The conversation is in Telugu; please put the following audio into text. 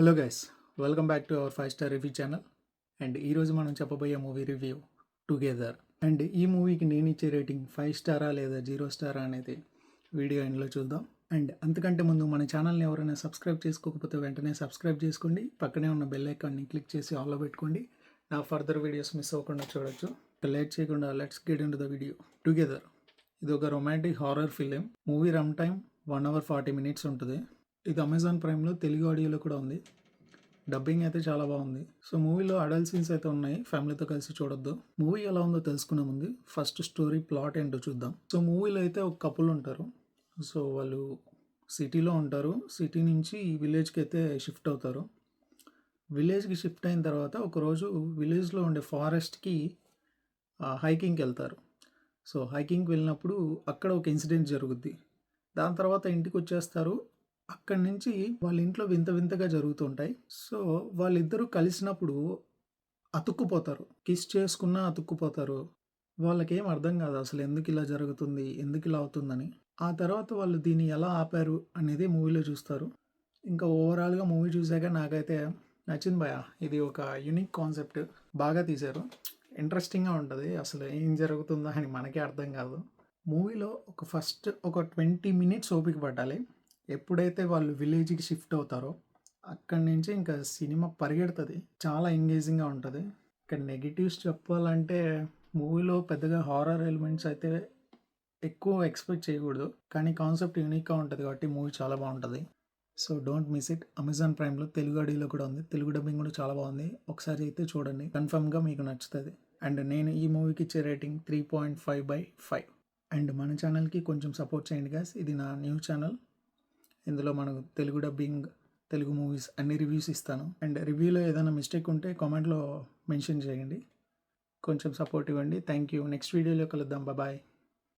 Hello guys, welcome back to our 5 star review channel. And ఈరోజు మనం చెప్పబోయే మూవీ రివ్యూ టుగెదర్. అండ్ ఈ మూవీకి నేను ఇచ్చే రేటింగ్ 5 స్టారా లేదా 0 స్టారా అనేది వీడియో ఎండ్లో చూద్దాం. అండ్ అంతకంటే ముందు మన ఛానల్ని ఎవరైనా సబ్స్క్రైబ్ చేసుకోకపోతే వెంటనే సబ్స్క్రైబ్ చేసుకోండి. పక్కనే ఉన్న బెల్ ఐకాన్ని క్లిక్ చేసి ఆల్లో పెట్టుకోండి. నా ఫర్దర్ వీడియోస్ మిస్ అవ్వకుండా చూడొచ్చు. లేట్ చేయకుండా let's get in to the video. Together ఇది ఒక romantic horror film. Movie run time 1 hour 40 minutes ఉంటుంది. ఇది అమెజాన్ ప్రైమ్లో తెలుగు ఆడియోలో కూడా ఉంది. డబ్బింగ్ అయితే చాలా బాగుంది. సో మూవీలో అడల్ట్ సీన్స్ అయితే ఉన్నాయి, ఫ్యామిలీతో కలిసి చూడొద్దు. మూవీ ఎలా ఉందో తెలుసుకునే ముందు ఫస్ట్ స్టోరీ ప్లాట్ ఏంటో చూద్దాం. సో మూవీలో అయితే ఒక కపుల్ ఉంటారు. సో వాళ్ళు సిటీలో ఉంటారు. సిటీ నుంచి విలేజ్కి అయితే షిఫ్ట్ అవుతారు. విలేజ్కి షిఫ్ట్ అయిన తర్వాత ఒకరోజు విలేజ్లో ఉండే ఫారెస్ట్కి హైకింగ్కి వెళ్తారు. సో హైకింగ్కి వెళ్ళినప్పుడు అక్కడ ఒక ఇన్సిడెంట్ జరుగుద్ది. దాని తర్వాత ఇంటికి వచ్చేస్తారు. అక్కడి నుంచి వాళ్ళ ఇంట్లో వింత వింతగా జరుగుతుంటాయి. సో వాళ్ళిద్దరూ కలిసినప్పుడు అతుక్కుపోతారు. కిస్ చేసుకున్నా అతుక్కుపోతారు. వాళ్ళకేం అర్థం కాదు అసలు ఎందుకు ఇలా జరుగుతుంది, ఎందుకు ఇలా అవుతుందని. ఆ తర్వాత వాళ్ళు దీన్ని ఎలా ఆపారు అనేది మూవీలో చూస్తారు. ఇంకా ఓవరాల్గా మూవీ చూసాక నాకైతే నచ్చింది భయ. ఇది ఒక యూనిక్ కాన్సెప్ట్, బాగా తీశారు. ఇంట్రెస్టింగ్గా ఉంటుంది. అసలు ఏం జరుగుతుందో అని మనకే అర్థం కాదు. మూవీలో ఫస్ట్ ఒక 20 minutes ఓపిక పట్టాలి. ఎప్పుడైతే వాళ్ళు విలేజ్కి షిఫ్ట్ అవుతారో అక్కడి నుంచి ఇంకా సినిమా పరిగెడుతుంది. చాలా ఎంగేజింగ్గా ఉంటుంది. ఇక్కడ నెగిటివ్స్ చెప్పాలంటే మూవీలో పెద్దగా హారర్ ఎలిమెంట్స్ అయితే ఎక్కువ ఎక్స్పెక్ట్ చేయకూడదు, కానీ కాన్సెప్ట్ యూనిక్గా ఉంటుంది కాబట్టి మూవీ చాలా బాగుంటుంది. So don't miss it. Amazon ప్రైమ్లో తెలుగు ఆడియోలో కూడా ఉంది. తెలుగు డబ్బింగ్ కూడా చాలా బాగుంది. ఒకసారి అయితే చూడండి, కన్ఫర్మ్గా మీకు నచ్చుతుంది. అండ్ నేను ఈ మూవీకి ఇచ్చే రేటింగ్ 3.5/5. అండ్ మన ఛానల్కి కొంచెం సపోర్ట్ చేయండి గాయ్స్. ఇది నా న్యూ ఛానల్. ఇందులో మనకు తెలుగు డబ్బింగ్, తెలుగు మూవీస్ అన్ని రివ్యూస్ ఇస్తాను. అండ్ రివ్యూలో ఏదైనా మిస్టేక్ ఉంటే కామెంట్లో మెన్షన్ చేయండి. కొంచెం సపోర్ట్ ఇవ్వండి. Thank you. నెక్స్ట్ వీడియోలో కలుద్దాం. బాయ్.